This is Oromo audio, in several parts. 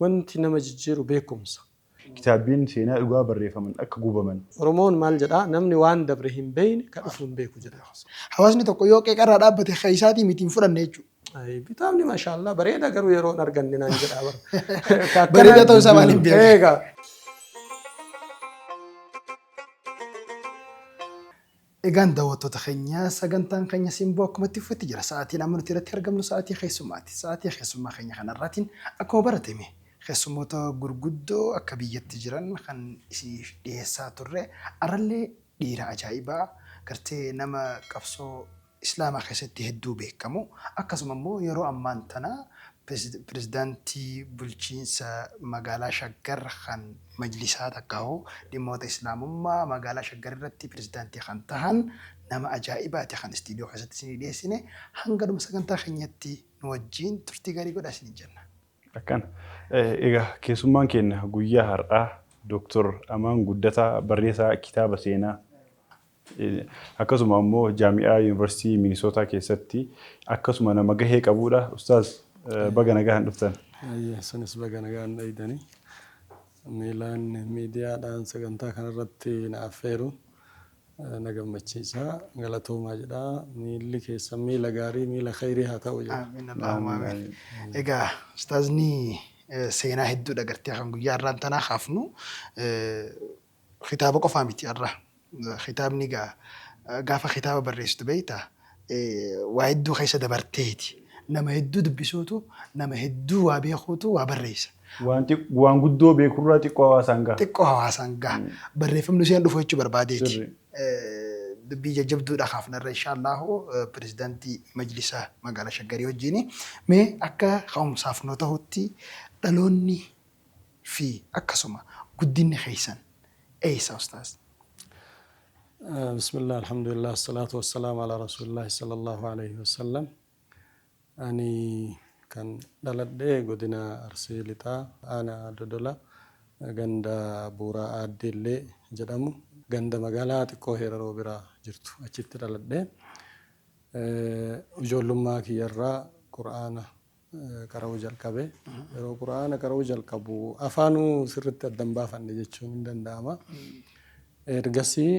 wanti nama jijjiiru beekumsa. Kitaabbiin seenaa dhugaa barreeffaman akka gubaman. Oromoon maal jedhaa namni waan dabre hin beekne kan dhufu hin beeku jedha. Hawaasni tokko yoo qeeqarraa dhaabbate isaatii mitiin fudhanne jechuudha. Kitaabni maashaallah bareeda garuu yeroo hin arganne naan jedhaa bara. Bareeda ta'uu isaa maaliin beeku? Egaan daawwattoota keenya sagantaan keenya simboo akkumatti uffatte jira. Sa'aatiin amma nuti irratti argamnu sa'aatii keessummaati. Sa'aatii keessummaa keenya kanarraatiin akkuma baratame keessummoota gurguddoo akka biyyatti jiran kan isiniif dhiyeessaa turre arallee dhiira ajaa'ibaa gartee nama qabsoo islaamaa keessatti hedduu beekamu akkasuma immoo yeroo ammaan tana pirezidaantii bulchiinsa magaalaa Shaggar kan majlisaa takkaahu dhimmoota islaamummaa magaalaa Shaggar irratti pirezidaantii kan tahan nama ajaa'ibaati kan istiidiyoo keessatti isinii dhiyeessine hanga dhuma sagantaa keenyatti nu wajjin turtii gaarii godhaa isinii jenna. Akkana. Egaa keessummaan keenya guyyaa har'aa Dr. Amaan Guddataa barreessaa kitaaba seenaa akkasuma immoo jaami'aa yuunivarsiitii Minisootaa keessatti akkasuma nama gahee qabudha. Ustaaz baga nagaan dhuftan. Sanis baga nagaan dhaydanii miilaan miidiyaadhaan sagantaa kanarratti na affeeru na gammachiisa galatoomaa jedha miilli keessan miila gaarii miila khayrii haa ta'u jedha. Egaa ustaazni seenaa hedduudha gartee kan guyyaa har'aan tanaa haafnu kitaaba qofaa miti har'a. Kitaabni gaafa kitaaba barreessitu beektaa waa hedduu keessa dabarteeti. Nama hedduu dubbisuutu nama hedduu waa beekuutu waa barreessa. Waan guddoo beekurraa xiqqoo hawaasaan gaha. Xiqqoo hawaasaan gaha. Barreeffamni isheen dhufu jechuu barbaadeeti. Dubbii jajjabduudha kaafnarra inshaallahu pirezidaantii majlisaa magaalaa Shaggarii wajjini. Mee akka ka'umsaaf noo ta'utti dhaloonni fi akkasuma guddinni keessan eessa ustaaz? Bismillah alhamdulillah salatu wassalamu ala rasulillah sallallahu alaihi wasallam. Ani kan dhaladhee godina Arsii Lixaa aanaa Dodola ganda Buuraa Aaddeellee jedhamu ganda magaalaa xiqqoo Heeraroo biraa jirtu achitti dhaladhee ijoollummaa kiyyarraa Qur'aana qara'uu jalqabe yeroo Qur'aana qara'uu jalqabu afaanuu sirriitti addan baafanne jechuun hin danda'ama. Ergasii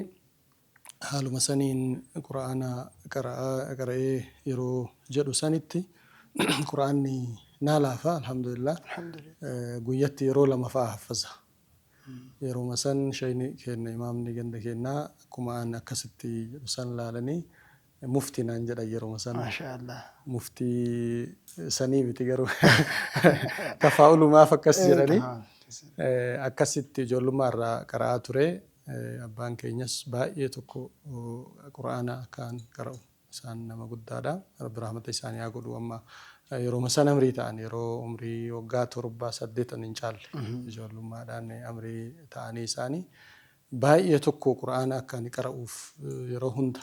haaluma saniin Qur'aana qara'ee yeroo jedhu sanitti Qur'aanni naa laafa alhamdulillah guyyatti yeroo lama fa'aa haffaza. Yeroo san shayni kenna imaamni ganda kennaa akkuma aan akkasitti jedhu san laalanii muftii naan jedha yeroo san. Maashaallah. Muftii sanii miti garuu tafaa'ulumaaf akkas jedhanii akkasitti ijoollummaa irraa qara'aa ture. Abbaan keenyas baay'ee tokko Qur'aana kan qara'u isaan nama guddaadha. Rabbi rahmata isaanii haa godhu amma yeroo san amrii ta'an yeroo umrii waggaa 7-8 hin caalle ijoollummaadhaan amrii ta'anii isaanii baay'ee tokko Qur'aana akka ani qara'uuf yeroo hunda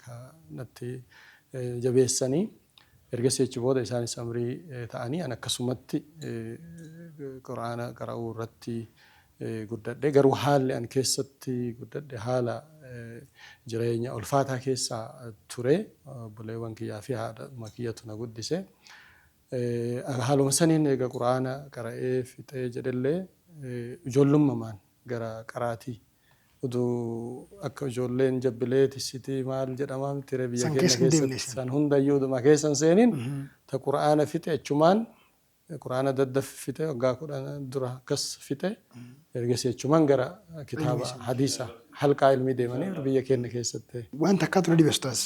kanatti jabeessanii ergasii achi booda isaanis amrii ta'anii an akkasumatti Qur'aana qara'uu irratti guddadhe garuu haalli an keessatti guddadhe haala jireenya ulfaataa keessaa ture obboleewwan kiyyaa fi haadha kiyyatu na guddise haaluma saniin eega Qur'aana qara'ee fixee jedhellee ijoollummaan gara qaraatii uduu akka ijoolleen jabbilee tisitii maal jedhamaa miti biyya keenya keessatti san hundayyuu dhuma keessan seeniin ta Qur'aana fixe achumaan Qur'aana daddafite waggaa 10 dura akkas fixe ergasii achumaan gara kitaaba hadiisa halqaa ilmii deemanii biyya keenya keessatti. Waan takkaa ture dhibeestaas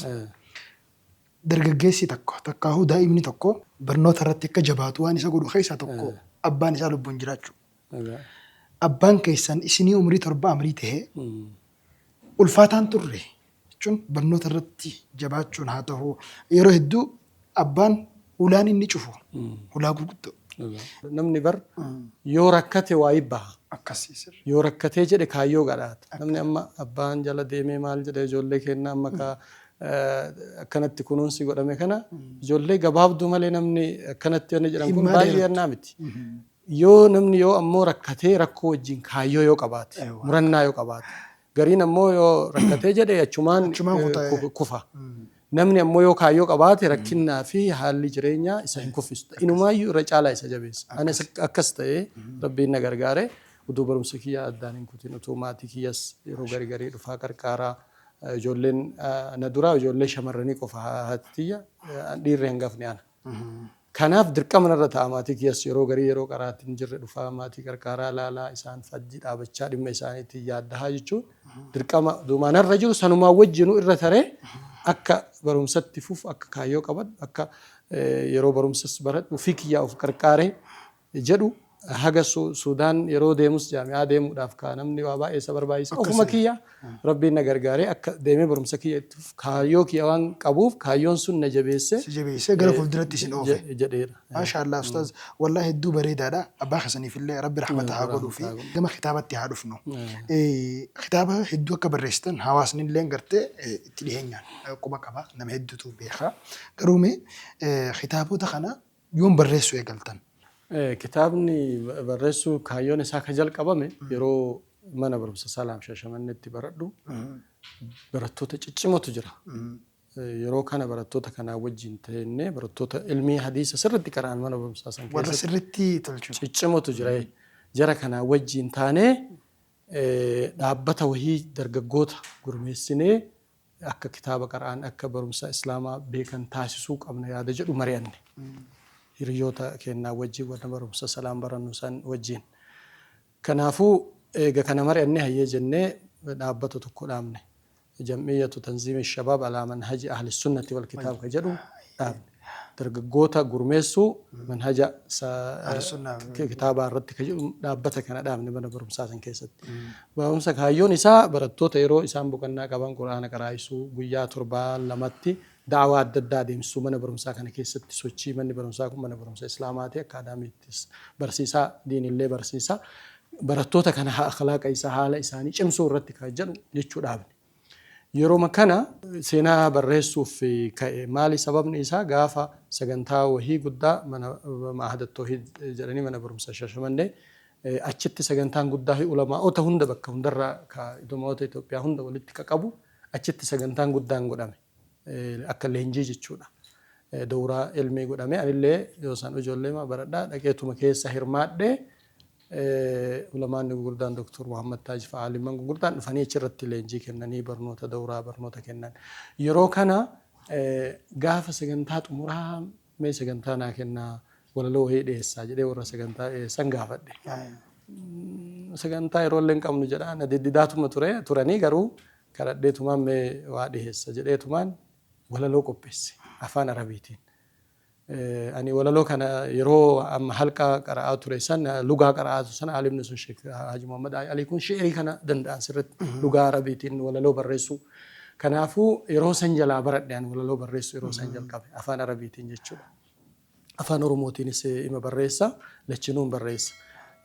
dargaggeessi takkaahuu daa'imni tokko barnoota irratti akka jabaatu waan isa godhu keessaa tokko abbaan isaa lubbuun jiraachuu. Abbaan keessan isinii umrii 7 amrii ta'ee ulfaataan turre jechuun barnoota irratti jabaachuun haa ta'u yeroo hedduu abbaan ulaan inni cufu ulaa gurguddoo. Namni bar yoo rakkate waa ibbaha. Akkasii yoo rakkatee jedhe kaayyoo gadhaata. Namni amma abbaan jala deemee maal jedhe ijoollee kennaa amma akkanatti kunuunsi godhame kana ijoollee gabaabduu malee namni akkanatti yoo jedhan kun baay'ee yannaa miti. Yoo namni yoo ammoo rakkatee rakkoo wajjin kaayyoo yoo qabaate murannaa yoo qabaate gariin ammoo yoo rakkatee jedhe achumaan kufa. namni ammoo yoo kaayyoo qabaate rakkinnaa fi haalli jireenyaa isa hin kuffisu. Inumaayyuu irra caalaa isa jabeessa. Anis akkas ta'ee rabbiin na gargaare utuu barumsa kiyya addaan hin kutin utuu maatii kiyyas yeroo garii dhufaa qarqaaraa ijoolleen na duraa ijoollee shamarranii qofa haati tiyya dhiirri hangafni ana. Kanaaf dirqama narra ta'a maatii kiyyas yeroo garii yeroo qaraatiin jirre dhufaa maatii qarqaaraa laalaa isaan fajji dhaabachaa dhimma isaaniitiin yaaddahaa jechuun dirqama duumaanarra jiru sanumaa wajjinuu irra taree akka barumsatti fuuf akka kaayyoo qaban akka yeroo barumsas baradhu fi kiyyaa of qarqaaree jedhu haga Suudaan yeroo deemus jaami'aa deemuudhaaf kaa namni waa baay'ee isa barbaachisa. Ofuma kiyya rabbiin na gargaaree akka deemee barumsa kiyya itti kaayyoo kiyya waan qabuuf kaayyoon sun na jabeessee. Si jabeessee gara fuulduratti isin oofe. Jedheera. Maashaallah Ustaaz wallahi hedduu bareedaadha. Abbaa keessaniif illee rabbi rahmata haa godhuu fi gama kitaabatti haa dhufnu. Kitaaba hedduu akka barreessitan hawaasni illee gartee itti dhiheenyaan quba qaba nama hedduutu beeka. Garuu kitaabota kana yoom barreessuu eegaltan? Kitaabni barreessuu kaayyoon isaa ka jalqabame yeroo mana barumsa Salaam Shashamannetti baradhu barattoota ciccimotu jira. Yeroo kana barattoota kanaa wajjin ta'ee barattoota ilmii hadiisa sirriitti qara'an mana barumsaa san warra sirriitti tolchu ciccimotu jira. Jara kanaa wajjin taanee dhaabbata wahii dargaggoota gurmeessinee akka kitaaba qara'an akka barumsa islaamaa beekan taasisuu qabna yaada jedhu mari'anne. Hiriyoota kennaa wajjin warra barumsa Salaam barannu san wajjin. Kanaafuu eega kana mari'annee hayyee jennee dhaabbata tokko dhaabne. Jam'iyyatu Tanziimi Shabaab alaa manhaji ahli sunnati wal kitaab ka jedhu dhaabne. Dargaggoota gurmeessuu manhaja kitaabaa irratti ka jedhu dhaabbata kana dhaabne mana barumsaa san keessatti. Barumsa kaayyoon isaa barattoota yeroo isaan boqonnaa qaban Quraana qaraa'isuu guyyaa torbaa lamatti daawaa adda addaa deemsisuu mana barumsaa kana keessatti sochii manni barumsaa kun mana barumsa islaamaati akaadaamiittis barsiisaa diinillee barsiisaa barattoota kana akhlaaqa isaa haala isaanii cimsuu irratti kan jedhu jechuu dhaabne. Yeroo kana seenaa barreessuuf ka'e maali sababni isaa gaafa sagantaa wahii guddaa mana ma'ahada tawhiid jedhanii mana barumsa Shashamannee achitti sagantaan guddaa ulamaa'ota hunda bakka hundarraa ulamaa'ota Itoophiyaa hunda walitti qabu achitti sagantaan guddaan godhame. Akka leenjii jechuudha. Dawraa ilmii godhame anillee yoo isaan ijoollee baradhaa dhaqeetuma keessa hirmaadhee ulamaanni gurguddaan Dr. Muhammad Taaj fa'aalimman gurguddaan dhufanii achirratti leenjii kennanii barnoota dawraa barnoota kennan. Yeroo kana gaafa sagantaa xumuraa mee sagantaa naa kennaa walaloo wahii dhiyeessaa jedhee warra sagantaa dhiyeessan gaafadhe. Sagantaa yeroo illee hin qabnu jedhaa na diddidaatuma turanii garuu kadhadheetumaan mee waa dhiyeessa jedheetumaan walaloo qopheesse afaan Arabiitiin. Ani walaloo kana yeroo amma halqa qara'aa ture san lugaa qara'aa san alimni sun Sheekh Haji Muhammad Ali kun shi'irii kana danda'an sirriitti lugaa Arabiitiin walaloo barreessuu. Kanaafuu yeroo san jalaa baradhe ani walaloo barreessuu yeroo san jalqabe afaan Arabiitiin jechuudha. Afaan Oromootiinis ima barreessa lachinuun barreessa.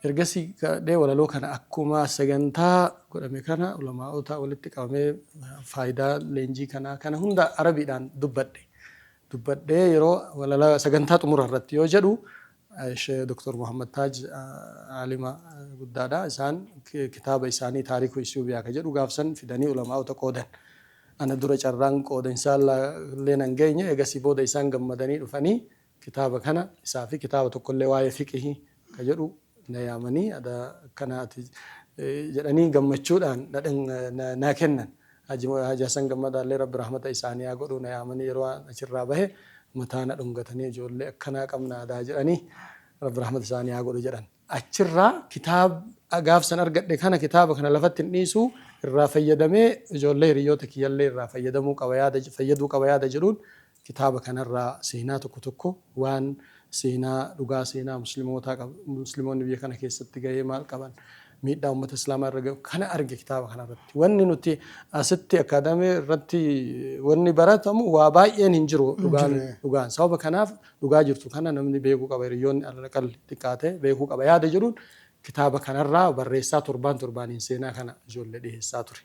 Ergasii kadhee walaloo kana akkuma sagantaa godhame kana ulamaa'ota walitti qabamee faayidaa leenjii kana hunda Arabiidhaan dubbadhee yeroo walaloo sagantaa xumura irratti yoo jedhu Dr. Muhammad Taaj alima guddaadha isaan kitaaba isaanii taariikuu Isuubiyaa ka jedhu gaafsan fidanii ulamaa'ota qoodan. Ana dura carraan qoodan isaan illee nan geenye egasii booda isaan gammadanii dhufanii kitaaba kana isaa fi kitaaba tokkollee waa'ee fiqihii ka jedhu na yaamanii kanaati jedhanii gammachuudhaan naa kennan. Haji Hasan Gammadaallee rabbi rahmata isaanii haa godhu na yaamanii yeroo achirraa bahe mataa na dhungatanii ijoollee akkanaa qabnaadaa jedhanii rabbi rahmata isaanii haa godhu jedhan. Achirraa kitaaba gaafsan argadhe kana kitaaba kana lafatti hin dhiisu irraa fayyadamee ijoollee hiriyoota kiyyallee irraa fayyaduu qaba yaada jedhuun kitaaba kanarraa seenaa tokko waan seenaa dhugaa seenaa musliimoonni biyya kana keessatti gahee maal qaban miidhaa uummata islaamaa irra gahu kana arge kitaaba kanarratti. Wanni nuti asitti akaadaamii irratti wanni baratamu waa baay'een hin jiru dhugaan. Sababa kanaaf dhugaa jirtu kana namni beekuu qaba hiriyoonni alaqal xiqqaate beekuu qaba yaada jedhuun kitaaba kanarraa barreessaa torbaaniin seenaa kana ijoollee dhiyeessaa ture.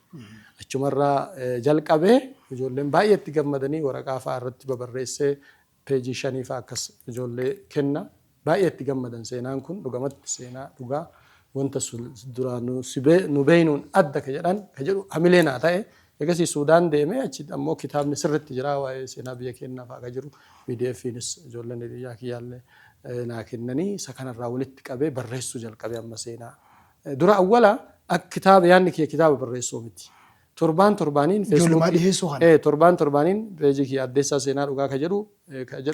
Achumarraa jalqabee ijoolleen baay'eetti gammadanii waraqaa fa'aa irratti babarreessee peejii 5 fa'aa akkas ijoollee kenna. Baay'eetti gammadan seenaan kun dhugamatti seenaa dhugaa wanta duraan nu beeynuun adda ka jedhu hamilee naa ta'e Egasii Suudaan deemee achi ammoo kitaabni sirriitti jira waa'ee seenaa biyya keenyaa fa'aa jiru PDF'nis ijoolleen hiriyaa kiyyaallee naa kennanii isa kanarraa walitti qabee barreessuu jalqabee amma seenaa. Dura awwala akka kitaaba yaadni kiyya kitaaba barreessuu miti. Torbaaniin torbaaniin peejii kiyya addeessaa seenaa dhugaa ka jedhu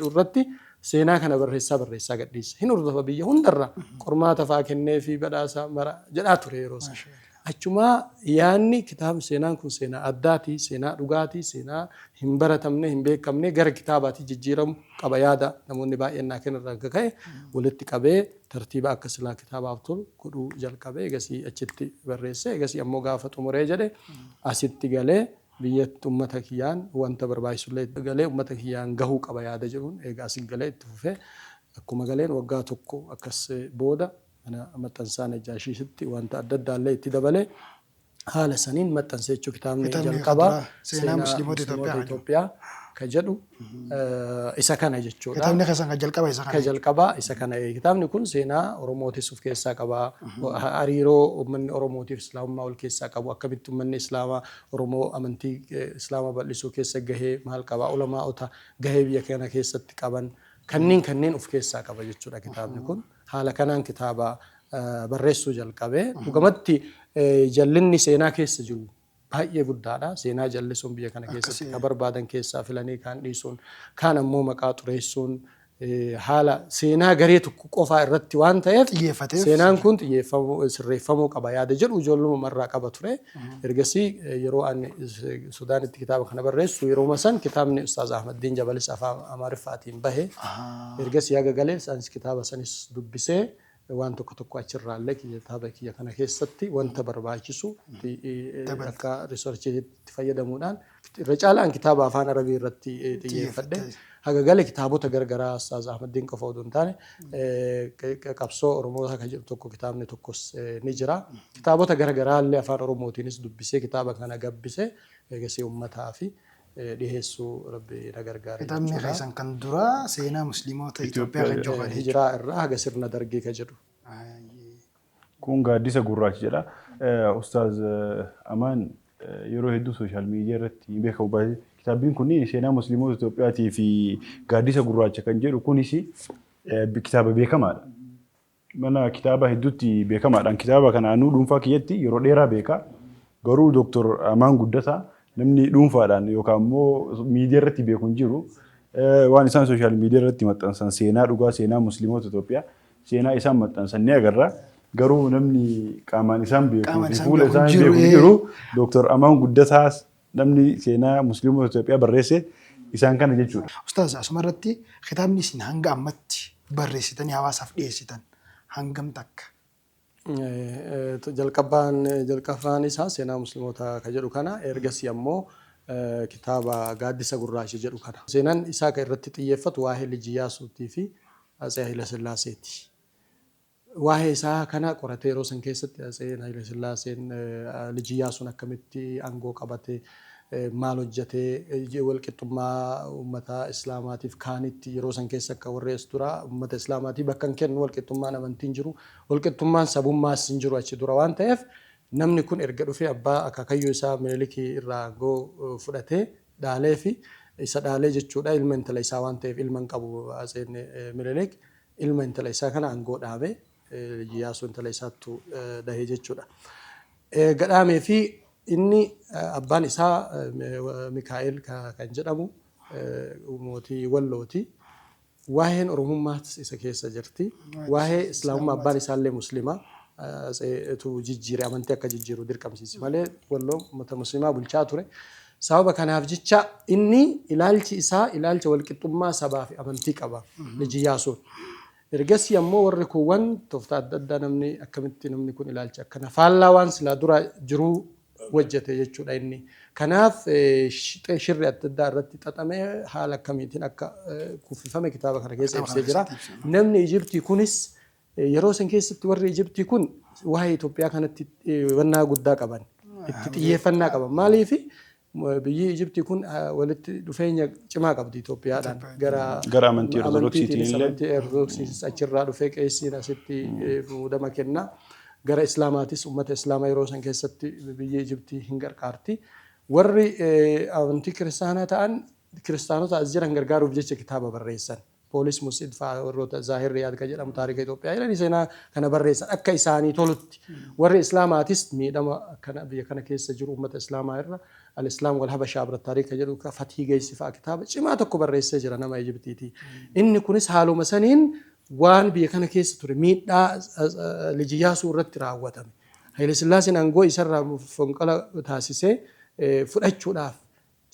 irratti seenaa kana barreessaa gadhiisa. Hin hordofa biyya hundarra qormaata fa'aa kennee fi badhaasa mara jedhaa ture yeroo sana. Achuma yaadni kitaaba seenaan kun seenaa addaati, seenaa dhugaati, seenaa hin baratamne, hin beekamne gara kitaabaatti jijjiiramu qaba yaada namoonni baay'een naa kennarraa akka ka'e walitti qabee tartiiba akka silaa kitaabaaf tolu godhuu jalqabee egasii achitti barreesse egasii ammoo gaafa xumuree jedhe asitti galee biyyatti uummata kiyyaan wanta barbaachisullee galee uummata kiyyaan gahuu qaba yaada jedhuun egaa asitti galee itti fufee akkuma galeen waggaa tokko akkas booda أنا متنسان الجاشيستي وأنت أدد عليه تدبله حال سنين متنسيتشو كتابني جلقبا سينا مسلمات إثيوبيا كجدو إسا كان يجتشو كتابني خسان كجلقبا إسا كان كتابني كون سينا أوروموتي سوف كيسا كبا أريرو من أوروموتي إسلام ما والكيسا كبا أكبتو من إسلام أورومو أمنتي إسلام بلسو كيسا جهة محل كبا علماء أوتا جهة بيكينا كيسا تكابن كنين أوف كيسا كبا يجتشو كتابني كون حالا كانان كتابا بررسو jalqabe dhugamatti jallinni seenaa keessa jiru baay'ee guddaadha seenaa jallisuun biyya kana keessatti ka barbaadan keessaa filanii kaan dhiisuun kaan ammoo maqaa xureessuun haala seenaa garee tokko qofaa irratti waan ta'eef seenaan kun sirreeffamuu qaba yaada jedhu ijoolluma marraa qaba ture ergasii yeroo ani Suudaanitti kitaaba kana barreessu yeroo masan kitaabni Ustaaz Ahmadiin Jabalis afaan Amaariffaatiin bahe ergasii haga galee sanis kitaaba sanis dubbisee waan tokko achirraallee kitaaba kiyya kana keessatti wanta barbaachisu akka riisarchiitti fayyadamuudhaan irra caalaan kitaaba afaan Arabii irratti xiyyeeffadhe haga galee kitaabota garagaraa Ustaaz Ahmadiin qofa odoo hin taane qabsoo Oromoota kan jedhu tokko kitaabni tokkos ni jira kitaabota garagaraallee afaan Oromootiinis dubbisee kitaaba kana gabbisee eegasii uummataa fi dhiheessuu rabbi na gargaare. Kitaabni keessan kan dura seenaa musliimoota Itoophiyaa kan jedhu hijiraa irraa haga sirna dargii kan jedhu. Kun gaaddisa gurraacha jedha. Ustaaz Amaan yeroo hedduu sooshaal miidiyaa irratti beekamu baay'ee kitaabbiin kun seenaa musliimoota Itoophiyaatii fi gaaddisa gurraacha kan jedhu kunis kitaaba beekamaadha. Mana kitaaba hedduutti beekamaadhaan kitaaba kana anuu dhuunfaa kiyyatti yeroo dheeraa beeka. Garuu Dr. Amaan Guddataa namni dhuunfaadhaan yookaan immoo miidiyaa irratti beeku hin jiru waan isaan sooshaal miidiyaa irratti maxxansan seenaa dhugaa seenaa musliimoota Itoophiyaa seenaa isaan maxxansan ni agarra garuu namni qaamaan isaan beeku fuula isaan beeku hin jiru Dr. Amaan Guddataas namni seenaa musliimoota Itoophiyaa barreesse isaan kana jechuudha. Ustaaz asuma irratti kitaabni isin hanga ammatti barreessitanii hawaasaaf dhiyeessitan hangam takka? jalqabaan isaa seenaa musliimoota ka jedhu kana ergasii ammoo kitaaba gaaddisa gurraacha jedhu kana seenaan isaa kan irratti xiyyeeffatu waa'ee Liji Iyyaasuutii fi Atsee Haile Sillaaseeti. Waa'ee isaa kana qoratee yeroo san keessatti Atsee Haile Sillaaseen Liji Iyyaasuun akkamitti aangoo qabate maal hojjetee walqixxummaa uummata islaamaatiif kaanitti yeroo san keessa akka warrees dura uummata islaamaatiif bakka hin kennu walqixxummaan amantiin jiru walqixxummaan sabummaas hin jiru achi dura waan ta'eef namni kun erga dhufee abbaa akaakayyuu isaa Minilikii irraa aangoo fudhatee dhaalee fi isa dhaalee jechuudha ilma intala isaa waan ta'eef ilma hin qabu Atseen Minilik ilma intala isaa kana aangoo dhaabee Iyyaasuu intala isaattu dhahee jechuudha. Gadhaamee fi inni abbaan isaa Mikaa'el kan jedhamu mootii Wallooti. Waa'een Oromummaas isa keessa jirti. Waa'ee Islaamummaa abbaan isaallee Musliima. Atseetu jijjiire amantii akka jijjiiru dirqamsiise malee Walloo uummata Musliimaa bulchaa ture. Sababa kanaaf jecha inni ilaalchi isaa ilaalcha walqixxummaa sabaa fi amantii qaba Liji Iyyaasuun. Ergasii ammoo warri kuuwwan tooftaa adda addaa namni akkamitti namni kun ilaalcha akkana faallaa waan silaa dura jiruu wajjate jechuudha inni. Kanaaf shirri adda addaa irratti xaxamee haala akkamiitiin akka kuffifame kitaaba kana keessa ibsee jira. Namni Ijiptii kunis yeroo san keessatti warri Ijiptii kun waa'ee Itoophiyaa kanatti wannaa guddaa qaban itti xiyyeeffannaa qaban maaliifi biyyi Ijiptii kun walitti dhufeenya cimaa qabdi Itoophiyaadhaan gara amantii Ortodoksiitis achirraa dhufee qeessiin asitti muudama kenna. Gara Islaamaatis uummata Islaamaa yeroo san keessatti biyyi Ijiptii hin gargaarti. warri amantii kiristaanaa ta'an kiristaanota as jiran gargaaruuf jecha kitaaba barreessan. Poolis Musid fa'aa warroota Zaahir Riyaad kan jedhamu taarika Itoophiyaa jedhanii seenaa kana barreessan akka isaanii tolutti. Warri Islaamaatis miidhama kana biyya kana keessa jiru uummata Islaamaa irra al-Islaam wal habashaa bira taarika jedhu fatii geessi fa'aa kitaaba cimaa tokko barreessee jira nama Ijibtiiti. Inni kunis haaluma saniin waan biyya kana keessa ture miidhaa Lijiyyaasuu irratti raawwatame. Haile Sillaaseen aangoo isarraa fonqala taasisee fudhachuudhaaf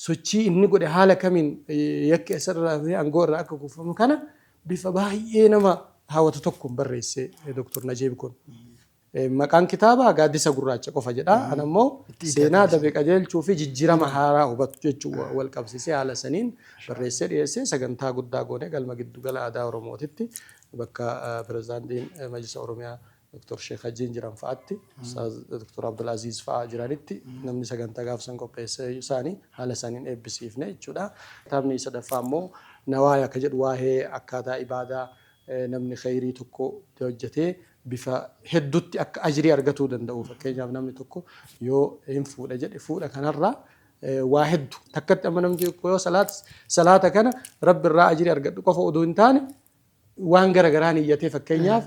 sochii inni godhe haala kamiin yakka isarraa aangoo irraa akka kuufamu kana bifa baay'ee nama hawwatu tokkoon barreesse Dr. Najiib kun. Maqaan kitaabaa Gaaddisa Gurraacha qofa jedha. Ana immoo seenaa dabe qajeelchuu fi jijjiirama haaraa hubatu jechuu wal qabsiisee haala saniin barreessee dhiyeessee sagantaa guddaa goone galma giddugala aadaa Oromootitti bakka pirezidaantiin Majlisa Oromiyaa Dr. Sheekh Hajiin jiran fa'aatti, Dr. Abdul Aziz fa'aa jiranitti namni sagantaa gaafsan qopheessee isaanii haala saniin eebbisiifne jechuudha. Kitaabni sadaffaa immoo Nawaaya akka jedhu waa'ee akkaataa ibaadaa namni khayrii tokko hojjetee bifa hedduutti akka ajrii argatuu danda'u. Fakkeenyaaf namni tokko yoo hin fuudha jedhe fuudha kanarraa waa hedduu takkatti amma namni tokko yoo salaata kana rabbi irraa ajrii argadhu qofa oduu hin taane waan garaagaraan iyyatee fakkeenyaaf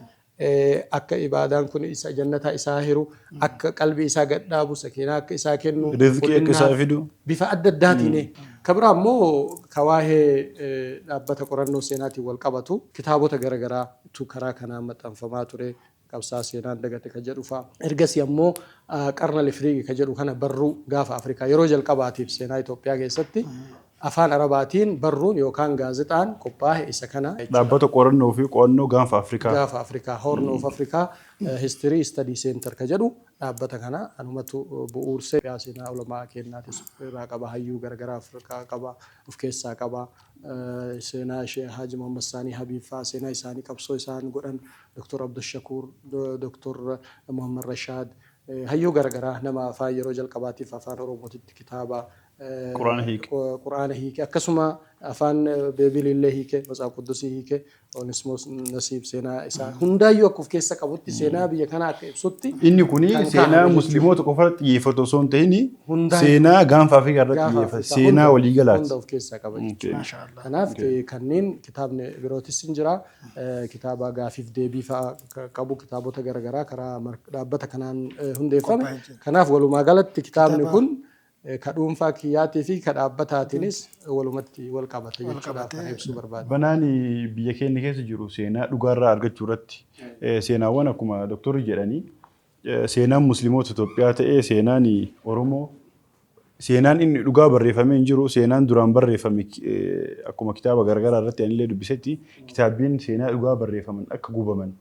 akka ibaadaan kun isa jannata isaa hiru akka qalbii isaa gadhaabu sakiinaa akka isaa kennu rizqii akka isaa fidu bifa adda addaatiin kabira ammoo kawaahee dhaabbata qorannoo seenaatiin wal qabatu kitaabota garaagaraatu karaa kanaa maxxanfamaa ture qabsaa seenaan dagate ka jedhu fa'a ergasii ammoo qarna lifriigi ka jedhu kana barruu gaafa Afrikaa yeroo jalqabaatiif seenaa Itoophiyaa keessatti afaan Arabaatiin barruun yookaan gaazexaan qophaa'e isa kana. Dhaabbata qorannoo fi qo'annoo gaafa Afrikaa. Gaafa Afrikaa, Horn of Africa History Study Center ka jedhu dhaabbata kana anumatu bu'uursee seenaa ulamaa kennaatis irraa qaba hayyuu garagaraa Afrikaa qaba of keessaa qaba seenaa Sheekh Haji Muhammad Sani Habib fa'aa seenaa isaanii qabsoo isaan godhan Dr. Abdul Shakur, Dr. Muhammad Rashad hayyuu garagaraa nama afaan yeroo jalqabaatiif afaan Oromootitti kitaaba Quraana hiike akkasuma afaan beebilillee hiike Matsaaf Quddusii hiike Onesimoos Nasiib seenaa isaa hundaayyuu akka of keessa qabutti seenaa biyya kanaa akka ibsutti inni kuni seenaa musliimoota qofa irratti xiyyeeffatu osoo hin ta'in seenaa gaanfa Afrikaa irratti xiyyeeffatu seenaa waliigalaati hunda of keessaa qaba jechuudha. Kanaaf kanneen kitaabni birootis hin jira kitaaba gaafiif deebii fa'aa qabu kitaabota garaagaraa karaa dhaabbata kanaan hundeeffame kanaaf walumaa galatti kitaabni kun ka dhuunfaa kiyyaatii fi ka dhaabbataatiinis walumatti wal qabata jechuudha kan ibsuu barbaada. Banaan biyya keenya keessa jiru seenaa dhugaarraa argachuu irratti seenaawwan akkuma doktorri jedhanii seenaan musliimoota Itoophiyaa ta'ee seenaan Oromoo seenaan inni dhugaa barreeffamee hin jiru seenaan duraan barreeffame akkuma kitaaba garaagaraa irratti anillee dubbisetti kitaabbiin seenaa dhugaa barreeffaman akka gubaman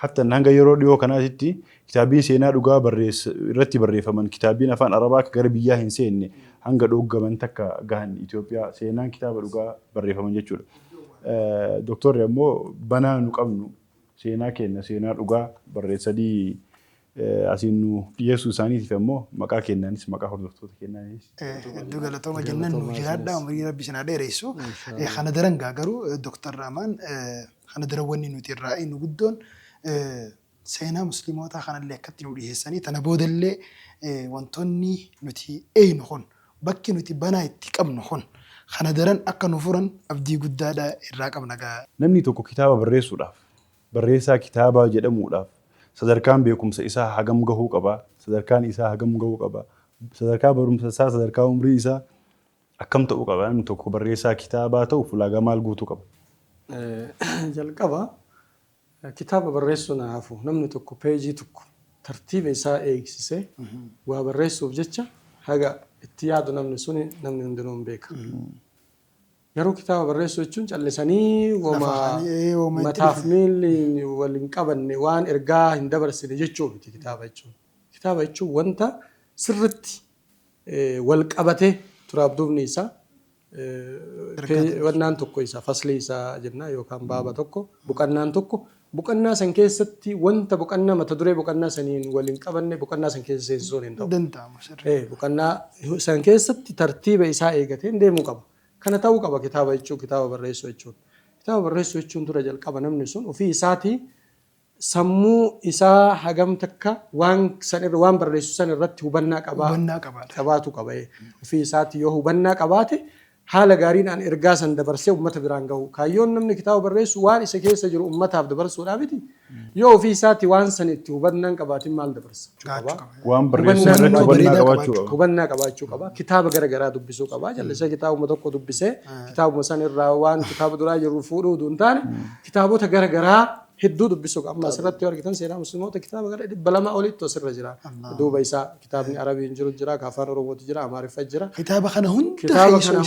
hatta hanga yeroo dhiyoo kanaatti kitaabbiin seenaa dhugaa irratti barreeffaman kitaabbiin afaan Arabaa akka gara biyyaa hin seenne hanga dhoogaman takka gahan Itoophiyaa seenaan kitaaba dhugaa barreeffaman jechuudha. Doktorri ammoo banaa nu qabnu seenaa keenya seenaa dhugaa barreessanii asiin nu dhiyeessuu isaaniitiif ammoo maqaa kennaanis maqaa hordoftoota kennaanis. Hedduu galatooma jennaan nu jiraadha umurii rabbi sinaa dheeressu. Kana daran garuu Doktor Raamaan kana daran wanni nuti irraa nu guddoon seenaa musliimotaa kanallee akkatti nu dhiyeessanii tana boodallee wantoonni nuti eeynu kun bakki nuti banaa itti qabnu kun kana daran akka nu furan abdii guddaadha irraa qabna gaa. Namni tokko kitaaba barreessuudhaaf barreessaa kitaabaa jedhamuudhaaf sadarkaan beekumsa isaa hagam gahuu qaba sadarkaan isaa hagam gahuu qaba sadarkaa barumsa isaa sadarkaa umrii isaa akkam ta'uu qaba namni tokko barreessaa kitaabaa ta'uuf ulaagaa maal guutuu qaba. Jalqaba kitaaba barreessuun hafu namni tokko peejii tokko tartiiba isaa eegsisee waa barreessuuf jecha haga itti yaadu namni suni namni hundinuu hin beeka. Yeroo kitaaba barreessuu jechuun callisanii mataaf miilli waliin qabanne waan ergaa hin dabarsine jechuu miti kitaaba jechuun. Kitaaba jechuun wanta sirritti wal qabatee turaabduubni isaa wannaan tokko isaa faslii isaa jenna yookaan baaba tokko buqannaan tokko buqannaa san keessatti wanta buqannaa mata duree buqannaa saniin waliin qabanne buqannaa san keessa seensisuun hin ta'u. Buqannaa san keessatti tartiiba isaa eegatee deemuu qaba. Kana ta'uu qaba kitaaba jechuun kitaaba barreessuu jechuun. Kitaaba barreessuu jechuun dura jalqaba namni sun ofii isaatii sammuu isaa hagam takka waan barreessu san irratti hubannaa qabaatu qaba. Ofii isaatti yoo hubannaa qabaate haala gaariin an ergaa san dabarsee ummata biraan gahu. Kaayyoon namni kitaaba barreessu waan isa keessa jiru ummataaf dabarsuudhaa miti. Yoo ofii isaatti waan san itti hubannaan qabaatin maal dabarsa? Waan barreessu irratti hubannaa qabaachuu qaba. Hubannaa qabaachuu qaba. Kitaaba garagaraa dubbisuu qaba. Jallisee kitaabuma tokko dubbisee kitaabuma san irraa waan kitaaba duraa jiru fuudhuu hin taane kitaabota garagaraa hedduu dubbisuu qaba. Amma asirratti yoo argitan seenaa musliimoota kitaaba gara 200 olitti asirra jira. Duuba isaa kitaabni Arabiin jiru jira, Afaan Oromooti jira, Amaariffaa jira. Kitaaba kana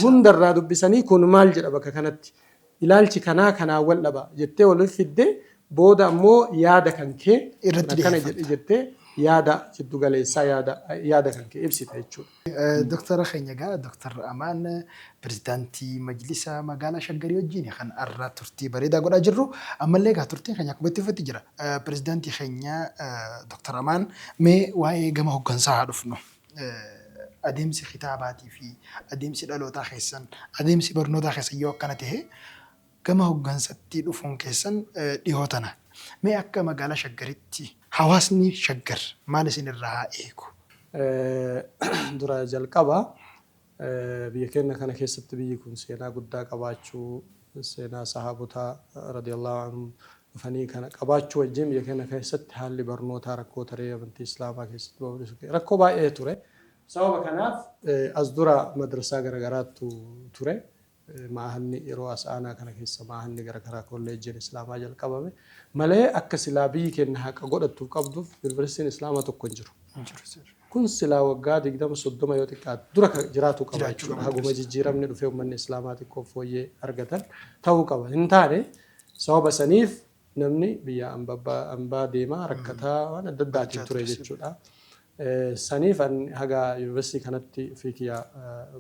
hundarraa dubbisanii kun maal jedha bakka kanatti ilaalchi kanaa wal dhaba jettee walitti fiddee booda ammoo yaada kan kee kana jettee yaada jiddu galeessaa yaada kan kee ibsita jechuudha. Doktara keenya gaa Doktar Amaan pirezidaantii majlisa magaalaa Shaggarii wajjin kan arraa turtii bareedaa godhaa jirru ammallee gaa turtiin keenya akkuma itti uffatte jira. Pirezidaantii keenya Doktar Amaan mee waa'ee gama hooggansaa haa dhufnu. Adeemsi kitaabaatii fi adeemsi dhalootaa keessan adeemsi barnootaa keessan yoo akkana ta'e gama hooggansatti dhufuun keessan dhihootana. Mee akka magaalaa Shaggaritti hawaasni Shaggar maal isin irraa haa eegu? Dura jalqaba biyya keenya kana keessatti biyyi kun seenaa guddaa qabaachuu seenaa sahabotaa radiyallahu anhum dhufanii kana qabaachuu wajjin biyya keenya keessatti haalli barnootaa rakkoo taree amantii islaamaa keessatti rakkoo baay'ee ture. Sababa kanaaf as dura madrasaa garagaraatu ture. Maahanni yeroo asaanaa kana keessa maahanni garagaraa kolleejjiin islaamaa jalqabame malee akka silaa biyyi keenya haqa godhattuuf qabduuf yuunivarsiitiin islaamaa tokko hin jiru. Kun silaa waggaa 20-30 yoo xiqqaate dura jiraatu qaba jechuudha. Haguma jijjiiramni dhufee uummanni islaamaa xiqqoo fooyyee argatan ta'uu qaba. Hin taane sababa saniif namni biyya ambaa deemaa rakkataa waan adda addaatiin ture jechuudha. Saniif haga yuunivarsiitii kanatti fiikiyaa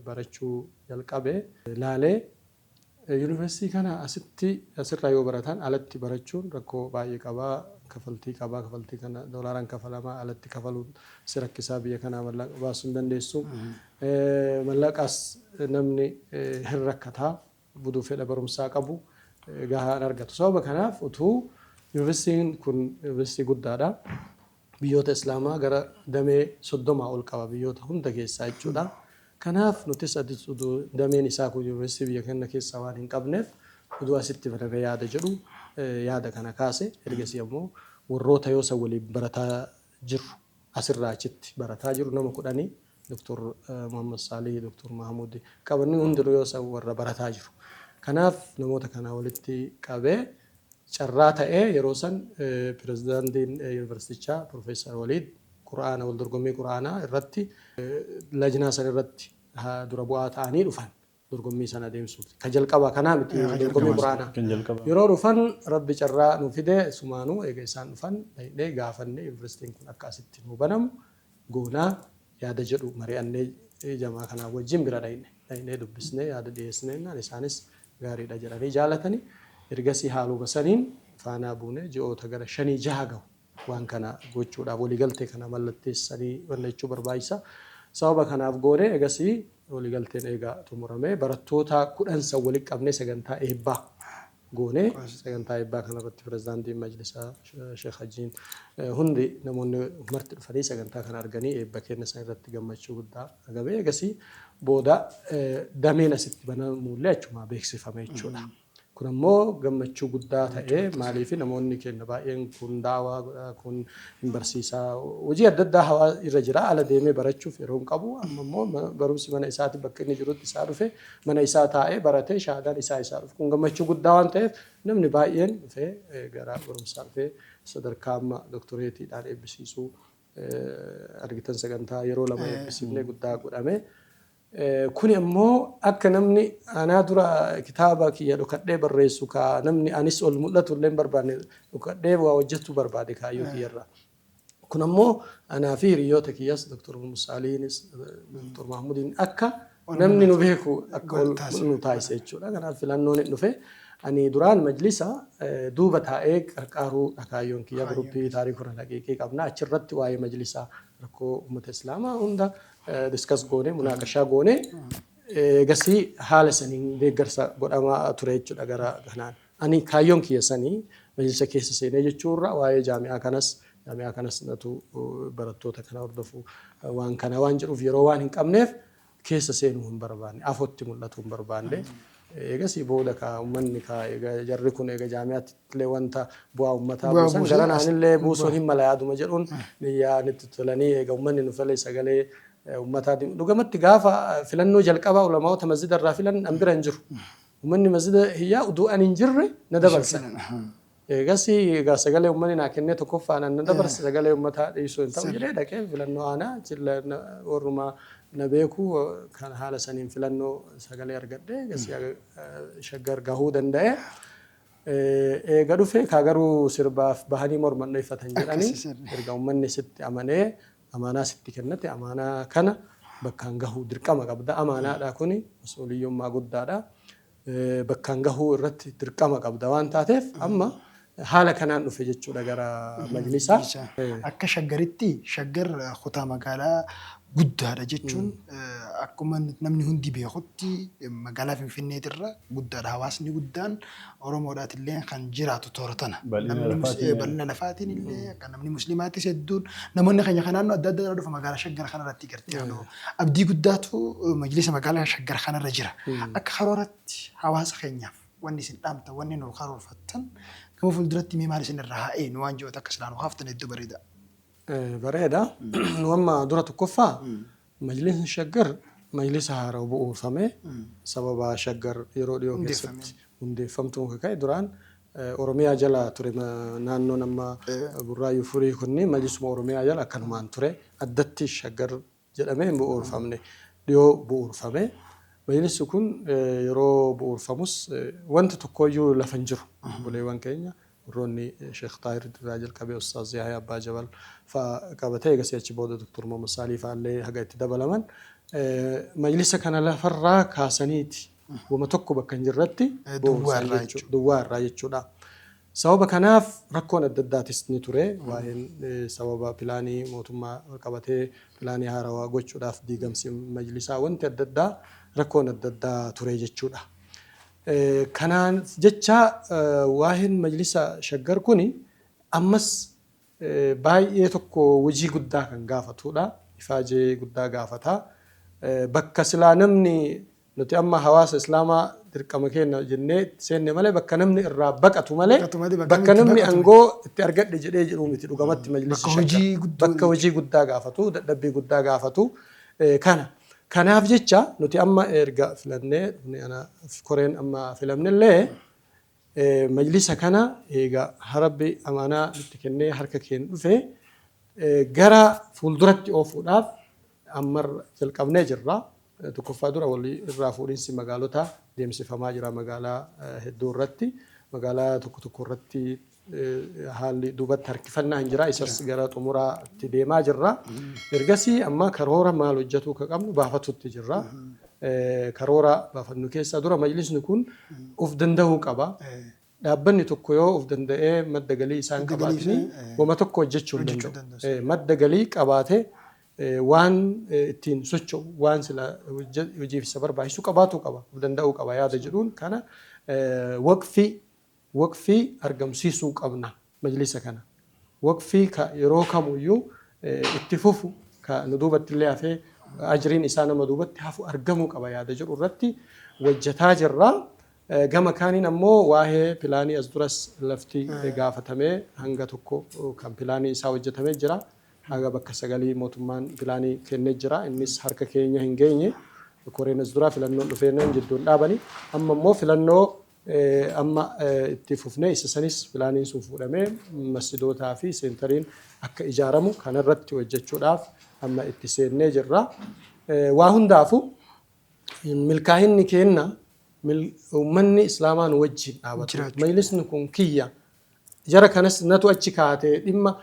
barachuu jalqabe laalee yuunivarsiitii kana asirraa yoo baratan alatti barachuun rakkoo baay'ee qabaa. Kafaltii kana doolaaraan kafalamaa alatti kafaluun si rakkisaa biyya kanaa mallaqa baasuu hin dandeessu. Mallaqaas namni hin rakkataa buduu fedha barumsaa qabu gahaa hin argatu. Sababa kanaaf utuu yuunivarsiitiin kun yuunivarsiitii guddaadha. Biyyoota islaamaa gara damee 30 ol qaba biyyoota hunda keessaa jechuudha. Kanaaf nutis dameen isaa kun yuunivarsiitii biyya keenya keessaa waan hin qabneef uduu asitti barame yaada jedhu yaada kana kaase ergasii ammoo warroota yoo san waliin barataa jiru asirraa achitti barataa jiru nama 10 Dr. Muhammad Salih, Dr. Mahmud qabanni hundinuu yoo san warra barataa jiru. Kanaaf namoota kana walitti qabee carraa ta'ee yeroo san pirezidaantiin yuunivarsiitichaa Profeesar Waliid Quraana wal dorgommii Quraanaa irratti lajnaa san irratti dura bu'aa ta'anii dhufan dorgommii sana adeemsuuf. Kan jalqabaa kanaa miti dorgommii Quraanaa. Yeroo dhufan rabbi carraa nu fide sumaanuu eega isaan dhufan dhaqnee gaafanne yuunivarsiitiin kun akka asitti nu banamu goonaa yaada jedhu mari'annee jamaa kanaa wajjin bira dhaqnee dubbisnee yaada dhiyeessnee isaanis gaariidha jedhanii jaalatanii. Ergasii haaluma saniin faanaa buune ji'oota gara 5-6 gahu waan kana gochuudhaaf waliigaltee kana mallatteessanii jechuu barbaachisa. Sababa kanaaf goone egasii waliigalteen eegaa xumuramee barattoota 10 san walitti qabnee sagantaa eebbaa goone sagantaa eebbaa kanarratti pirezidaantiin majlisaa Sheekh Hajiin hundi namoonni marti dhufanii sagantaa kana arganii eebba kenna san irratti gammachuu guddaa agabee egasii booda dameen asitti banamullee achuma beeksifame jechuudha. Kun ammoo gammachuu guddaa ta'ee maaliif namoonni keenya baay'een kun daawaa kun hin barsiisaa hojii adda addaa hawaa irra jira ala deemee barachuuf yeroo hin qabu amma immoo barumsi mana isaatti bakka inni jirutti isaa dhufe mana isaa taa'ee baratee shahaadaan isaa dhufe kun gammachuu guddaa waan ta'eef namni baay'een dhufee gara barumsaa dhufee sadarkaa amma doktoreetiidhaan eebbisiisuu argitan sagantaa yeroo lama eebbisiifnee guddaa godhame. Kuni ammoo akka namni anaa dura kitaaba kiyya dhokadhee barreessu ka namni anis ol mul'atu illee barbaanne dhokadhee waa hojjechuu barbaade kaayyoo kiyyarraa. Kun ammoo anaa fi hiriyoota kiyyas Dr. Musaaliinis Dr. Mahmudiin akka namni nu beeku akka ol nu taasise jechuudha. Kanaaf filannoon hin dhufe ani duraan majlisa duuba taa'ee qarqaaruu kaayyoon kiyya guruppii taariikura daqiiqii qabna achirratti waa'ee majlisaa rakkoo uummata islaamaa hunda diskas goone munaaqashaa goone gasii haala saniin deeggarsa godhamaa ture jechuudha gara kanaan. Ani kaayyoon kiyya sanii majlisa keessa seenee jechuurra waa'ee jaami'aa kanas natu barattoota kana hordofu waan kana waan jedhuuf yeroo waan hin qabneef keessa seenuu hin barbaanne afootti mul'atu hin barbaanne. Eegasii booda ka uummanni ka jarri kun eega jaami'aatti illee wanta bu'aa uummataa buusan garanaan illee buusuun hin mala yaaduma jedhuun yaanitti tolanii eega uummanni nu filee sagalee uummataa dhugamatti gaafa filannoo jalqabaa ulamaa'ota masjida irraa filan an bira hin jiru. Uummanni masjida hiyyaa udu'an hin jirre na dabarsan. Eegasii egaa sagalee uummanni naa kennee tokkoffaan na dabarsa sagalee uummataa dhiisuu hin ta'u jedhee dhaqee filannoo aanaa warrumaa na beeku kan haala saniin filannoo sagalee argadhee eegasii shaggar gahuu danda'e. Eega dhufe kaa garuu sirbaaf bahanii morman dheeffatan jedhanii erga uummanni sitti amanee amaanaa sitti kennate amaanaa kana bakkaan gahuu dirqama qabda. Amaanaadha kuni mas'uuliyyummaa guddaadha. Bakkaan gahuu irratti dirqama qabda waan taateef amma haala kanaan dhufe jechuudha gara majlisaa. Akka shaggaritti shaggar kutaa magaalaa guddaadha jechuun akkuma namni hundi beekutti magaalaa Finfinneetirra guddaadha. Hawaasni guddaan Oromoodhaat illee kan jiraatu toora tana. Bal'ina lafaatiin illee akka namni musliimaatis hedduun namoonni keenya kan naannoo adda addaa dhufa magaalaa shaggar kanarratti gartee abdii guddaatu majlisa magaalaa shaggar kanarra jira. Akka karooratti hawaasa keenyaaf wanni isin dhaamtan wanni nu karoorfattan gama fuulduratti mee maal isin irraa haa'ee nu waan ji'oota akka silaan haaftan hedduu bareeda. Bareeda. Nu amma dura tokkoffaa majlisni shaggar majlisa haaraa bu'uurfame sababa shaggar yeroo dhiyoo keessatti hundeeffamtu muka ka'e duraan Oromiyaa jala ture naannoon amma Burraayyuu Furii kunni majlisuma Oromiyaa jala akkanumaan ture addatti shaggar jedhamee hin bu'uurfamne dhiyoo bu'uurfame. Majlisni kun yeroo bu'uurfamus wanti tokkoyyuu lafa hin jiru buleewwan keenya. Roonni Sheekh Taahir irraa jalqabee Ustaaz Yahyaa Abbaa Jabal fa'a qabatee eegasii achi booda Dr. Muhammad Saalii fa'aallee haga itti dabalaman majlisa kana lafarraa kaasaniiti wama tokko bakka hin jirretti duwwaa irraa jechuudha. Sababa kanaaf rakkoon adda addaatis ni ture waa'een sababa pilaanii mootummaa qabatee pilaanii haarawaa gochuudhaaf diigamsi majlisaa wanti adda addaa rakkoon adda addaa ture jechuudha. Kanaan jecha waa'een majlisa shaggar kuni ammas baay'ee tokko hojii guddaa kan gaafatudha. Ifaajee guddaa gaafata. Bakka silaa namni nuti amma hawaasa islaamaa dirqama keenya jennee seenne malee bakka namni irraa baqatu malee bakka namni aangoo itti argadhe jedhee jedhu miti dhugamatti majlisi shaggar bakka hojii guddaa gaafatu dadhabbii guddaa gaafatu kana. Kanaaf jecha nuti amma erga filannee koreen amma filamnellee majlisa kana eega harabbi amaanaa nutti kennee harka keenya dhufe gara fuulduratti oofuudhaaf amma jalqabnee jirra. Tokkoffaa dura walii irraa fuudhinsi magaalota deemsifamaa jira magaalaa hedduu irratti magaalaa tokko tokko irratti haalli duubatti harkifannaa hin jira isas gara xumuraatti deemaa jirra. Ergasii amma karoora maal hojjetuu akka qabnu baafatutti jirra. Karoora baafannu keessaa dura majlisni kun of danda'uu qaba. Dhaabbanni tokko yoo of danda'ee madda galii isaan qabaatanii wama tokko hojjechuu hin danda'u. Madda galii qabaatee waan ittiin socho'u waan sila hojiif isa barbaachisu qabaatuu qaba of danda'uu qaba yaada jedhuun kana waqfii argamsiisuu qabna majlisa kana. Waqfii yeroo kamuyyuu itti fufu ka nu duubatti illee hafee ajriin isaa nama duubatti hafu argamuu qaba yaada jedhu irratti hojjetaa jirra. Gama kaaniin ammoo waa'ee pilaanii as duras lafti gaafatamee hanga tokko kan pilaanii isaa hojjetamee jira. Haga bakka 9 mootummaan pilaanii kennee jira. Innis harka keenya hin geenye. Koreen as duraa filannoon dhufeenyaan jidduun dhaabanii amma immoo filannoo amma itti fufnee isa sanis pilaaniin sun fuudhamee masjidootaa fi seentariin akka ijaaramu kanarratti hojjechuudhaaf amma itti seennee jirra. Waa hundaafu milkaa'inni keenya uummanni islaamaa nu wajjin dhaabatu. Majlisni kun kiyya jara kanas natu achi kaatee dhimma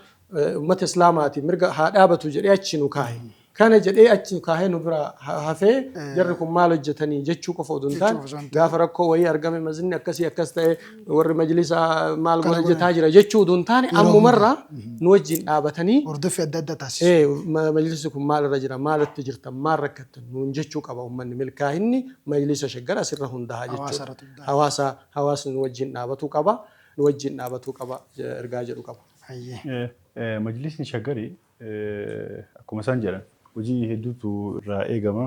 ummata islaamaati mirga haa dhaabatu jedhee achi nu kaahe. Kana jedhee achi kaahee nu bira hafee jarri kun maal hojjetanii jechuu qofa oduu hin taane gaafa rakkoo wayii argame majlisni akkasii akkas ta'e warri majlisa maal hojjetaa jira jechuu oduu hin taane ammumarraa nu wajjin dhaabatanii hordofii adda addaa taasisu. Majlisni kun maal irra jira maalitti jirtan maal rakkattan nuun jechuu qaba uummanni milkaa'inni majlisa shaggar asirra hundaa'a jechuudha. Hawaasni nu wajjin dhaabatuu qaba. نوجه نابتو قبا إرجاع جدو قبا. مجلسني شجري akkuma isaan jedhan hojii hedduutu irraa eegama.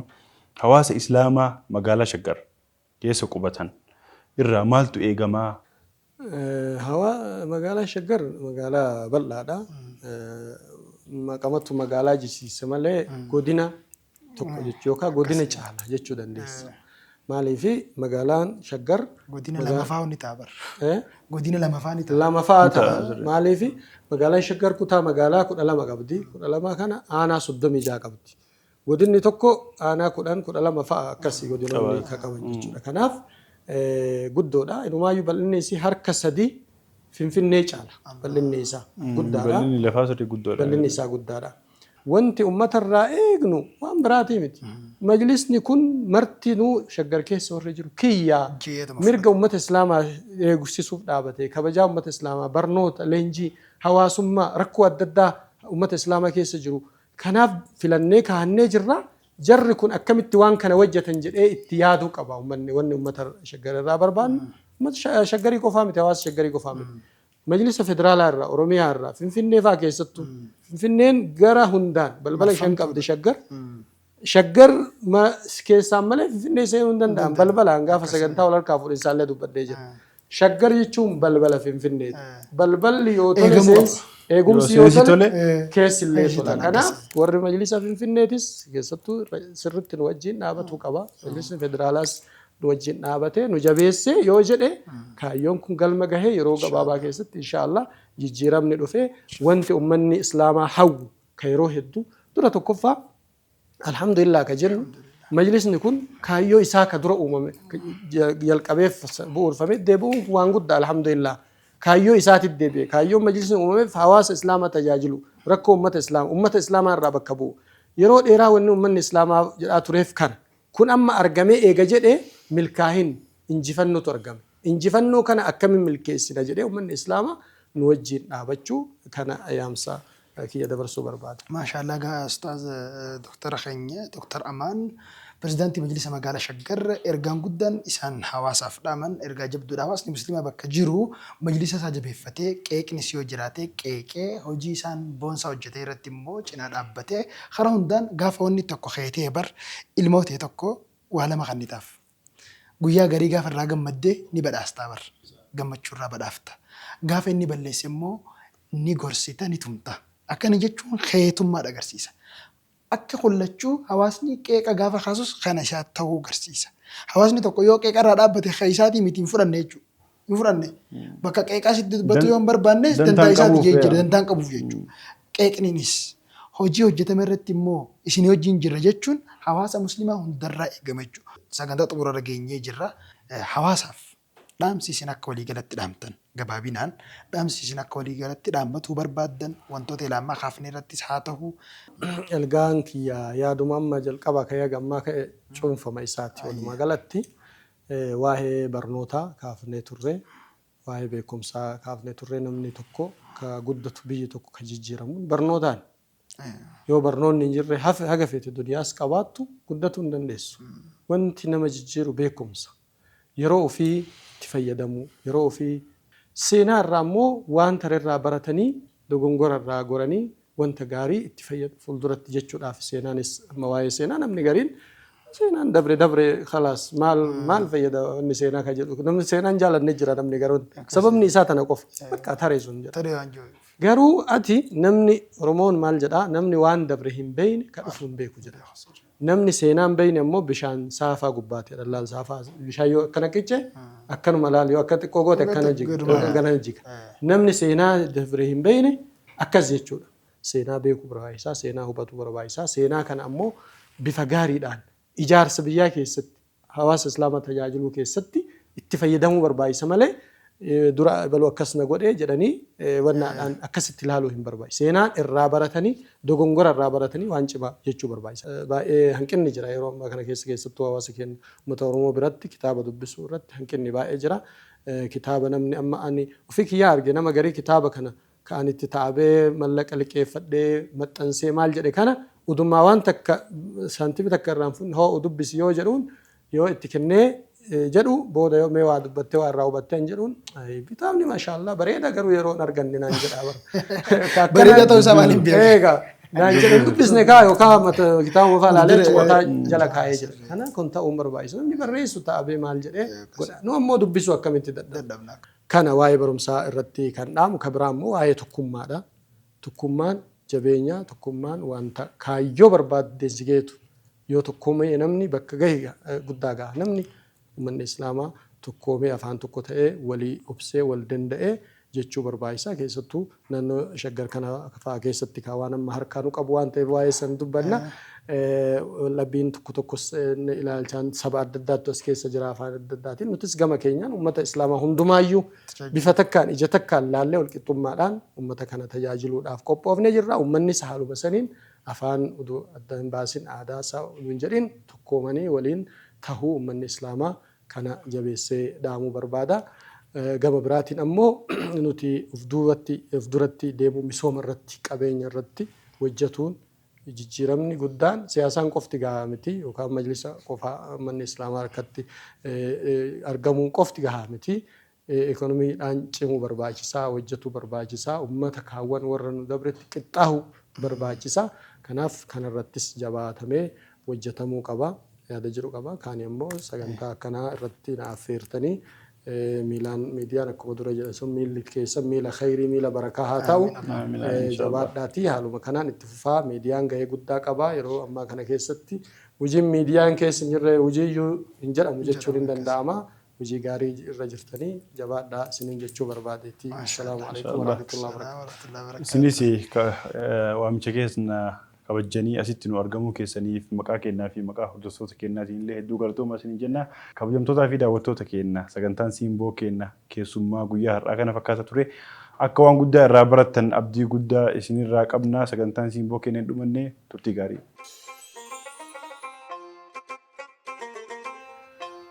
Hawaasa Islaamaa magaalaa Shaggar keessa qubatan irraa maaltu eegamaa? Magaalaa Shaggar magaalaa bal'aadha. Maqamattu magaalaa jechisiisa malee godina tokko jechuu yookaan godina caala jechuu dandeessa. Maaliif magaalaan Shaggar godina lamaffaa ni ta'a bar. Godina lamaffaa ni ta'a. Lamaffaa ta'a. Maaliif magaalaan Shaggar kutaa magaalaa 12 qabdi. 12 kana aanaa 36 qabdi. Godinni tokko aanaa 12 fa'a akkasii godinoonni qaban jechuudha. Kanaaf guddoodha. Inumaayyuu bal'inni isii harka 3 Finfinnee caala. Bal'inni isaa guddaadha. Bal'inni lafaa sadii guddoodha. Bal'inni isaa guddaadha. Wanti uummatarraa eegnu waan biraatii miti. Majlisni kun martinuu Shaggar keessa warra jiru kiyyaa mirga uummata Islaamaa eegsisuuf dhaabate kabajaa uummata Islaamaa barnoota leenjii hawaasummaa rakkoo adda addaa uummata Islaamaa keessa jiru. Kanaaf filannee kaahannee jirra. Jarri kun akkamitti waan kana hojjetan jedhee itti yaaduu qaba uummanni wanni uummata Shaggar irraa barbaannu. Uummata Shaggarii qofaa miti hawaasa Shaggarii qofaa miti. Majlisa Federaalaa irraa Oromiyaa irraa Finfinnee fa'aa keessattuu Finfinneen gara hundaan balbala 5 qabdi Shaggar. Shaggar keessaan malee Finfinnee seenuu hin danda'an balbalaan gaafa sagantaa wal harkaa fuudhinsaa illee dubbadhee jira. Shaggar jechuun balbala Finfinneeti. Balballi yoo tole eegumsi yoo tole keessi illee tola. Kanaaf warri majlisa Finfinneetis keessattuu sirriitti nu wajjin dhaabatuu qaba. Majlisni Federaalaas nu wajjin dhaabatee nu jabeessee yoo jedhe kaayyoon kun galma gahee yeroo gabaabaa keessatti inshaallah jijjiiramni dhufee wanti uummanni Islaamaa hawwu ka yeroo hedduu dura tokkoffaa alhamdulillah ka jennu majlisni kun kaayyoo isaa ka dura uumame jalqabeef bu'uurfame deebi'uun waan guddaa alhamdulillah kaayyoo isaatiif deebi'e kaayyoon majlisni uumameef hawaasa Islaamaa tajaajilu rakkoo uummata Islaamaa irraa bakka bu'u yeroo dheeraa wanni uummanni Islaamaa jedhaa tureef kana kun amma argamee eega jedhee milkaahin injifannootu argame. Injifannoo kana akkamiin milkeessina jedhee uummanni Islaamaa nu wajjin dhaabachuu kana yaamsa kiyya dabarsuu barbaada. Maashaallah gaa Ustaaz Dr. Khanya Dr. Amaan Pirezidaantii Majlisa Magaalaa Shaggar ergaan guddaan isaan hawaasaaf dhaaman ergaa jabduudha. Hawaasni Musliimaa bakka jiru majlisa isaa jabeeffatee qeeqnis yoo jiraate qeeqee hojii isaan boonsaa hojjetee irratti immoo cinaa dhaabbatee karaa hundaan gaafa wanni tokko keetee bar ilmootee tokko waa lama kannitaaf. Guyyaa garii gaafa irraa gammaddee ni badhaastaa bar gammachuu irraa badhaafta. Gaafa inni balleesse immoo ni gorsita ni tumta. Akkana jechuun keetummaa agarsiisa. Akka kullachuu hawaasni qeeqa gaafa kaasus kana isaa ta'uu agarsiisa. Hawaasni tokko yoo qeeqa irraa dhaabbate isaatii miti hin fudhanne jechuudha. Hin fudhanne bakka qeeqaa sitti dubbatu yoo hin barbaanne dantaa isaati jechuudha. Dantaan qabuuf jechuudha. Qeeqniinis hojii hojjetame irratti immoo isin wajjin jirra jechuun hawaasa musliimaa hundarraa eegama jechuudha. Sagantaa xumurarra geenyee jirra. Hawaasaaf dhaamsiisin akka waliigalatti dhaamtan gabaabinaan dhaamsiisin akka waliigalatti dhaammatuu barbaaddan wantoota ilaamaa kaafnee irrattis haa ta'u. Ergaan kiyya yaaduma amma jalqaba ka'ee gammaa ka'e cuunfama isaatti walumaa galatti waa'ee barnootaa kaafnee turre waa'ee beekumsaa kaafnee turre namni tokko ka guddatu biyyi tokko ka jijjiiramu barnootaan yoo barnoonni hin jirre haga feete duniyaas qabaattu guddatu hin dandeessu. Wanti nama jijjiiru beekumsa yeroo ofii itti fayyadamu yeroo ofii seenaa irraa immoo waan tarerraa baratanii dogongora irraa goranii wanta gaarii itti fayyadu fuulduratti jechuudhaaf seenaanis amma waa'ee seenaa namni gariin seenaan dabre khalaas maal fayyada wanni seenaa ka jedhu namni seenaan jaalannee jira namni garoon sababni isaa tana qofa bakka taree sun jedha. Garuu ati namni Oromoon maal jedhaa namni waan dabre hin beeyne ka dhufu hin beeku jedha. Namni seenaan beeyne immoo bishaan saafaa gubbaate laal saafaa bishaan yoo akkana qicce akkanuma laal yoo akka xiqqoo goote akkana jiga. Namni seenaa dabre hin beeyne akkas jechuudha. Seenaa beekuu barbaachisaa, seenaa hubachuu barbaachisaa, seenaa kana ammoo bifa gaariidhaan ijaarsa biyyaa keessatti hawaasa Islaamaa tajaajiluu keessatti itti fayyadamuu barbaachisa malee dura baluu akkasna godhee jedhanii wannaadhaan akkasitti ilaaluu hin barbaachisu. Seenaan irraa baratanii dogongora irraa baratanii waan cimaa jechuu barbaachisa. Baay'ee hanqinni jira yeroo ammaa kana keessattuu hawaasa keenya uummata Oromoo biratti kitaaba dubbisuu irratti hanqinni baay'ee jira. Kitaaba namni amma ani ofii kiyyaa arge nama garii kitaaba kana kan itti taabee mallaqa liqeeffadhee maxxansee maal jedhe kana udummaa waan takka saantibii takka irraan fuudhee hoo dubbisi yoo jedhuun yoo itti kennee jedhu booda yoo mee waa dubbattee waa irraa hubattee jedhuun kitaabni maashaallah bareeda garuu yeroo hin arganne naan jedhaa bara. Bareeda ta'uu isaa maaliin beeku? Eegaa naan jedhe dubbisne kaa yookaan kitaaba mukaa laalee mataa jala kaa'ee jira. Kana kun ta'uun barbaachisu namni barreessu taa'abee maal jedhee godha. Nu ammoo dubbisu akkamitti dadhabna. Kana waa'ee barumsaa irratti kan dhaamu kan biraa immoo waa'ee tokkummaadha. Tokkummaan jabeenya tokkummaan wanta kaayyoo barbaadde sigeetu yoo tokkoomee namni bakka gahe guddaa gaha namni uummanni islaamaa tokkoomee afaan tokko ta'ee walii obsee wal danda'ee jechuu barbaachisaa keessattuu naannoo shaggar kana fa'aa keessatti waan amma harkaa nu qabu waan ta'eef waa'ee san dubbanna labbiin tokko tokkos ilaalchaan saba adda addaatu as keessa jira afaan adda addaatiin nutis gama keenyaan uummata islaamaa hundumaayyuu bifa takkaan ija takkaan laallee walqixxummaadhaan uummata kana tajaajiluudhaaf qophoofnee jirra uummannis haaluma saniin afaan uduu adda hin baasin aadaa isaa uduu hin jedhin tokkoomanii waliin tahuu uummanni islaamaa kana jabeessee dhaamuu barbaada. Gama biraatiin ammoo nuti of duratti deemuu misooma irratti qabeenya irratti hojjetuun jijjiiramni guddaan siyaasaan qofti gahaa miti yookaan majlisa qofaa manni islaamaa harkatti argamuun qofti gahaa miti. Ekonomiidhaan cimuu barbaachisaa hojjetuu barbaachisaa uummata kaawwan warra nu dabretti qixxaahuu barbaachisaa. Kanaaf kanarrattis jabaatamee hojjetamuu qaba yaada jedhu qaba. Kaan immoo sagantaa akkanaa irratti na affeertanii miilaan miidiyaan akkuma dura jedha sun miilli keessa miila khayrii miila barakaa haa ta'u jabaadhaatii haaluma kanaan itti fufaa miidiyaan gahee guddaa qaba yeroo ammaa kana keessatti hojiin miidiyaan keessa hin jirre hojiiyyuu hin jedhamu jechuun hin danda'ama. Hojii gaarii irra jirtanii jabaadhaa isiniin jechuu barbaadeetti. Assalaamu alaikum warahmatullahi wabarakatuh. Isinis waamicha keessan kabajanii asitti nu argamuu keessaniif maqaa kennaa fi maqaa hordoftoota kennaatiin illee hedduu galatooma isiniin jenna. Kabajamtootaa fi daawwattoota kenna sagantaan siimboo kenna keessummaa guyyaa har'aa kana fakkaata ture. Akka waan guddaa irraa barattan abdii guddaa isinirraa qabna sagantaan siimboo kenna hin dhumanne turtii gaarii.